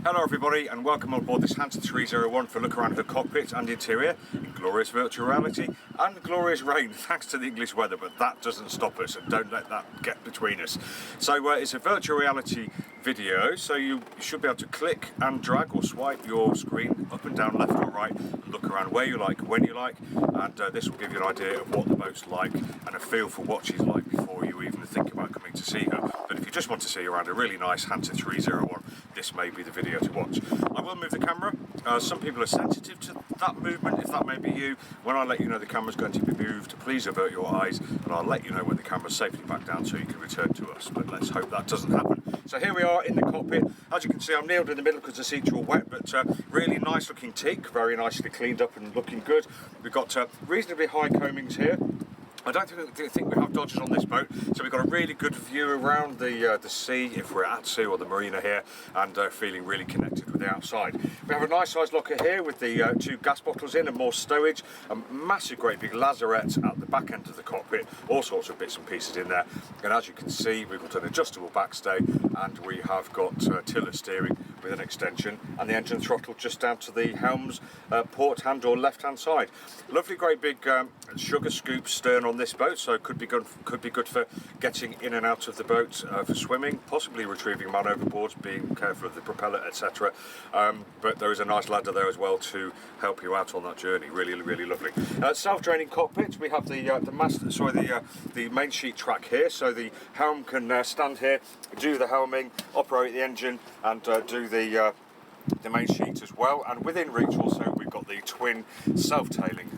Hello everybody and welcome on board this Hanse 301 for a look around the cockpit and interior in glorious virtual reality and glorious rain thanks to the English weather, but that doesn't stop us and don't let that get between us. So it's a virtual reality video, so you should be able to click and drag or swipe your screen up and down, left or right, and look around where you like, when you like, and this will give you an idea of what the boat's like and a feel for what she's like before you even think about coming to see her. But if you just want to see around a really nice Hanse 301, this may be the video to watch. I will move the camera. Some people are sensitive to that movement. If that may be you, when I let you know the camera's going to be moved, please avert your eyes and I'll let you know when the camera's safely back down so you can return to us. But let's hope that doesn't happen. So here we are in the cockpit. As you can see, I'm kneeled in the middle because the seats are all wet, but really nice looking teak, very nicely cleaned up and looking good. We've got reasonably high coamings here. I don't think we have dodgers on this boat, so we've got a really good view around the sea if we're at sea, or the marina here, and feeling really connected with the outside. We have a nice sized locker here with the 2 gas bottles in and more stowage, a massive great big lazarette at the back end of the cockpit, all sorts of bits and pieces in there, and as you can see we've got an adjustable backstay and we have got tiller steering with an extension and the engine throttle just down to the helm's port hand or left hand side. Lovely great big sugar scoop stern on this boat, so could be good for getting in and out of the boat for swimming, possibly retrieving man overboards, being careful of the propeller, etc. But there is a nice ladder there as well to help you out on that journey. Really lovely. Self-draining cockpit. We have the main sheet track here, so the helm can stand here, do the helming, operate the engine, and do the main sheet as well. And within reach also we've got the twin self-tailing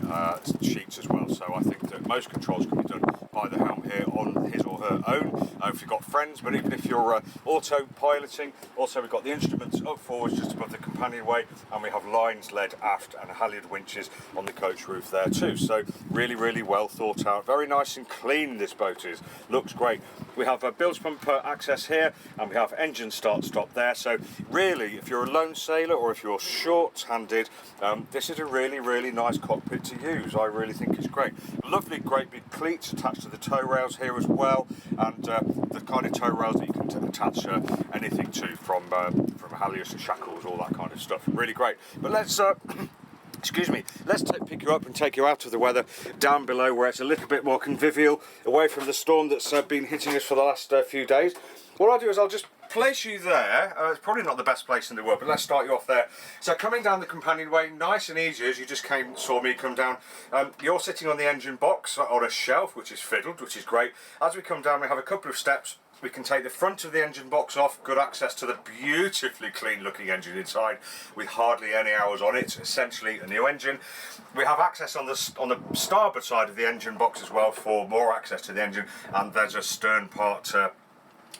sheets as well, so I think that most controls can be done by the helm here on his or her own if you've got friends, but even if you're auto-piloting, also we've got the instruments up forwards just above the companionway, and we have lines led aft and halyard winches on the coach roof there too, so really well thought out. Very nice and clean this boat is, looks great. We have a bilge pump access here and we have engine start stop there, so really if you're a lone sailor or if you're short-handed, this is a really nice cockpit to use. I really think it's great. Lovely great big cleats attached to the tow rails here as well, and the kind of tow rails that you can attach anything to, from halyards to shackles, all that kind of stuff. Really great. But let's excuse me, let's pick you up and take you out of the weather down below where it's a little bit more convivial, away from the storm that's been hitting us for the last few days. What I'll do is I'll just place you there. It's probably not the best place in the world, but let's start you off there. So coming down the companionway, nice and easy, as you just saw me come down. You're sitting on the engine box on a shelf, which is fiddled, which is great. As we come down, we have a couple of steps. We can take the front of the engine box off, good access to the beautifully clean looking engine inside with hardly any hours on it, essentially a new engine. We have access on the starboard side of the engine box as well for more access to the engine, and there's a stern part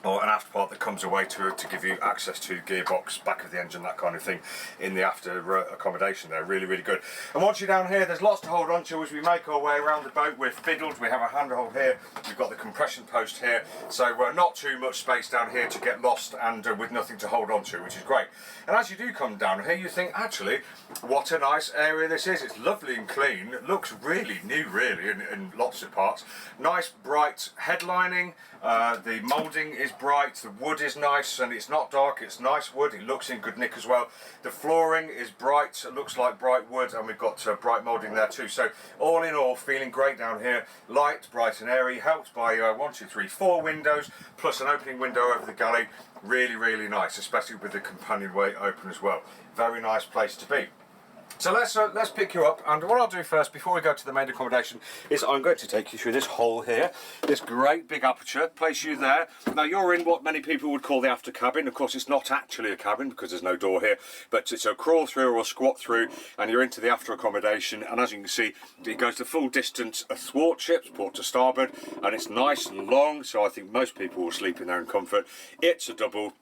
or an aft part that comes away to give you access to gearbox, back of the engine, that kind of thing in the after accommodation there. Really good. And once you're down here, there's lots to hold on to as we make our way around the boat. We're fiddled, we have a handhold here, we've got the compression post here, so not too much space down here to get lost and with nothing to hold on to, which is great. And as you do come down here, you think, actually, what a nice area this is. It's lovely and clean, it looks really new really in lots of parts. Nice bright headlining, the moulding is bright, the wood is nice and it's not dark, it's nice wood, it looks in good nick as well. The flooring is bright, it looks like bright wood, and we've got bright moulding there too. So all in all, feeling great down here. Light, bright and airy, helped by 4 windows plus an opening window over the galley. Really nice, especially with the companionway open as well. Very nice place to be. So let's pick you up, and what I'll do first before we go to the main accommodation is I'm going to take you through this hole here, this great big aperture, place you there. Now you're in what many people would call the after cabin. Of course it's not actually a cabin because there's no door here, but it's a crawl through or a squat through and you're into the after accommodation, and as you can see it goes the full distance athwartships, port to starboard, and it's nice and long, so I think most people will sleep in there in comfort. It's a double.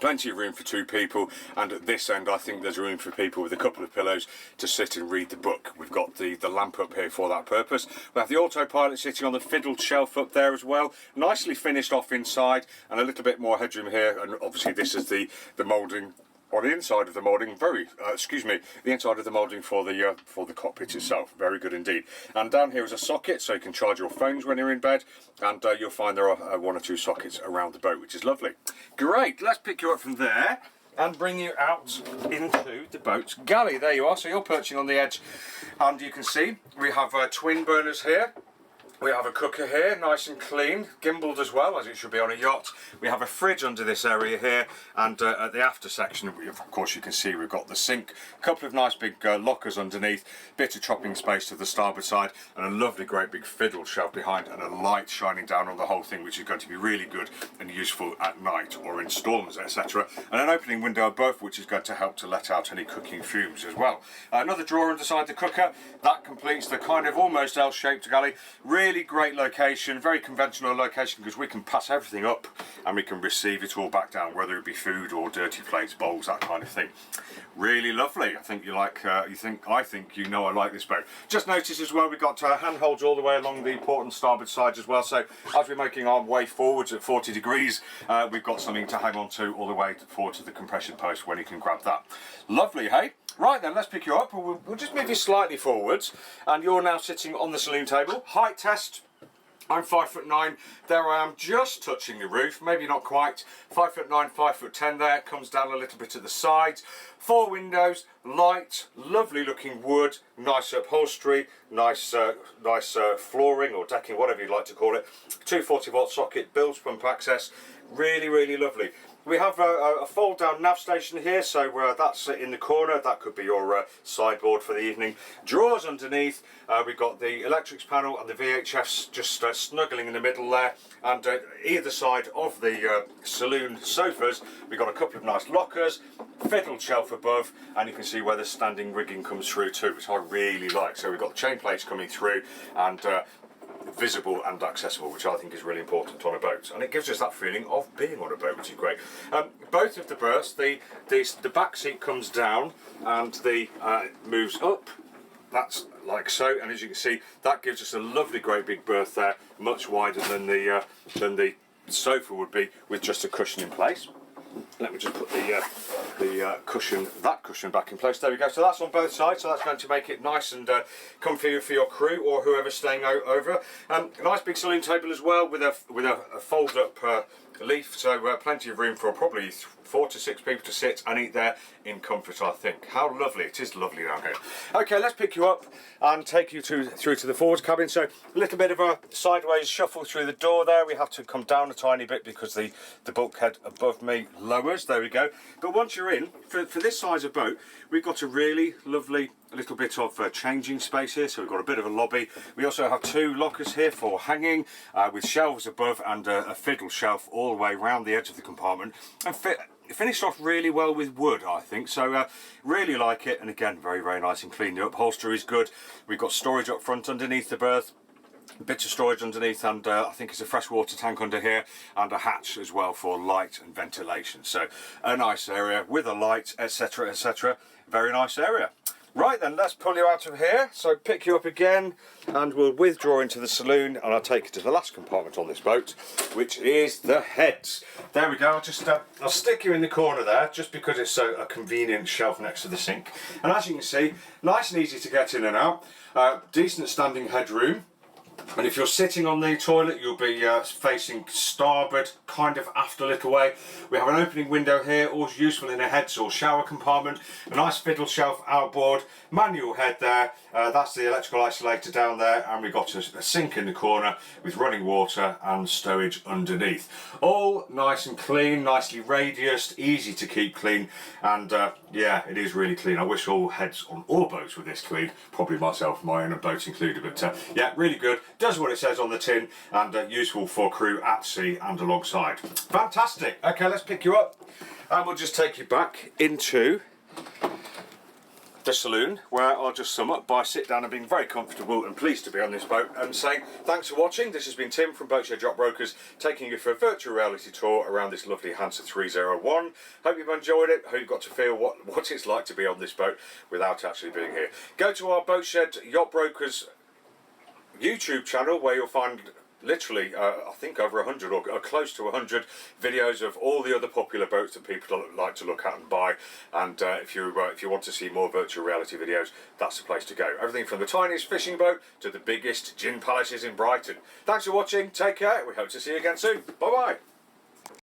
Plenty of room for 2 people, and at this end I think there's room for people with a couple of pillows to sit and read the book. We've got the lamp up here for that purpose. We have the autopilot sitting on the fiddled shelf up there as well, nicely finished off inside, and a little bit more headroom here, and obviously this is the moulding on the inside of the moulding, the inside of the moulding for the cockpit itself. Very good indeed. And down here is a socket, so you can charge your phones when you're in bed, and you'll find there are 1 or 2 sockets around the boat, which is lovely. Great, let's pick you up from there. and bring you out into the boat's galley. There you are, so you're perching on the edge, and you can see we have twin burners here. We have a cooker here, nice and clean, gimbaled as well, as it should be on a yacht. We have a fridge under this area here, and at the after section, of course, you can see we've got the sink, a couple of nice big lockers underneath, bit of chopping space to the starboard side, and a lovely great big fiddle shelf behind, and a light shining down on the whole thing, which is going to be really good and useful at night or in storms, etc. And an opening window above, which is going to help to let out any cooking fumes as well. Another drawer underside the cooker, that completes the kind of almost L-shaped galley. Really great location, very conventional location, because we can pass everything up and we can receive it all back down, whether it be food or dirty plates, bowls, that kind of thing. Really lovely. I think you like. I think you know I like this boat. Just notice as well, we've got handholds all the way along the port and starboard sides as well. So as we're making our way forwards at 40 degrees, we've got something to hang on to all the way forward to the compression post when you can grab that. Lovely, hey? Right then, let's pick you up. We'll just move you slightly forwards, and you're now sitting on the saloon table. Height test. I'm 5'9". There I am, just touching the roof. Maybe not quite. 5'9", 5'10". There, comes down a little bit at the sides. 4 windows, light, lovely looking wood, nice upholstery, nice flooring or decking, whatever you'd like to call it. 240-volt socket, bilge pump access. Really, really lovely. We have a fold-down nav station here, so that's in the corner. That could be your sideboard for the evening. Drawers underneath. We've got the electrics panel and the VHFs just snuggling in the middle there. And either side of the saloon sofas, we've got a couple of nice lockers, fiddle shelf above, and you can see where the standing rigging comes through too, which I really like. So we've got chain plates coming through, and visible and accessible, which I think is really important on a boat, and it gives us that feeling of being on a boat, which is great. Both of the berths, the back seat comes down and the moves up. That's like so, and as you can see, that gives us a lovely great big berth there, much wider than the sofa would be with just a cushion in place. Let me just put the cushion back in place. There we go. So that's on both sides. So that's going to make it nice and comfy for your crew or whoever's staying over. A nice big saloon table as well with a fold-up leaf. So plenty of room for probably 4 to 6 people to sit and eat there in comfort, I think. How lovely. It is lovely down here. Okay, let's pick you up and take you through to the forward cabin. So a little bit of a sideways shuffle through the door there. We have to come down a tiny bit because the bulkhead above me lowers. There we go. But once you're in, for this size of boat, we've got a really lovely little bit of changing space here. So we've got a bit of a lobby. We also have 2 lockers here for hanging with shelves above and a fiddle shelf all the way around the edge of the compartment. And finished off really well with wood, I think. So really like it, and again, very, very nice and clean. The upholstery is good. We've got storage up front underneath the berth, bits of storage underneath, and I think it's a freshwater tank under here, and a hatch as well for light and ventilation. So a nice area with a light, etc, etc. Very nice area. Right then, let's pull you out of here. So pick you up again, and we'll withdraw into the saloon, and I'll take you to the last compartment on this boat, which is the heads. There we go. I'll stick you in the corner there, just because it's a convenient shelf next to the sink. And as you can see, nice and easy to get in and out. Decent standing headroom. And if you're sitting on the toilet, you'll be facing starboard, kind of aft a little way. We have an opening window here, always useful in a heads or shower compartment. A nice fiddle shelf outboard, manual head there. That's the electrical isolator down there, and we've got a sink in the corner with running water and stowage underneath. All nice and clean, nicely radiused, easy to keep clean, and yeah, it is really clean. I wish all heads on all boats were this clean, probably myself, my own boat included, but yeah, really good. Does what it says on the tin, and useful for crew at sea and alongside. Fantastic. Okay, let's pick you up, and we'll just take you back into the saloon, where I'll just sum up by sitting down and being very comfortable and pleased to be on this boat, and saying thanks for watching. This has been Tim from Boatshed Yacht Brokers, taking you for a virtual reality tour around this lovely Hanse 301. Hope you've enjoyed it. Hope you've got to feel what it's like to be on this boat without actually being here. Go to our Boatshed Yacht Brokers YouTube channel, where you'll find literally I think over 100 or close to 100 videos of all the other popular boats that people like to look at and buy, and if you want to see more virtual reality videos, that's the place to go. Everything from the tiniest fishing boat to the biggest gin palaces in Brighton. Thanks for watching, take care, we hope to see you again soon. Bye bye.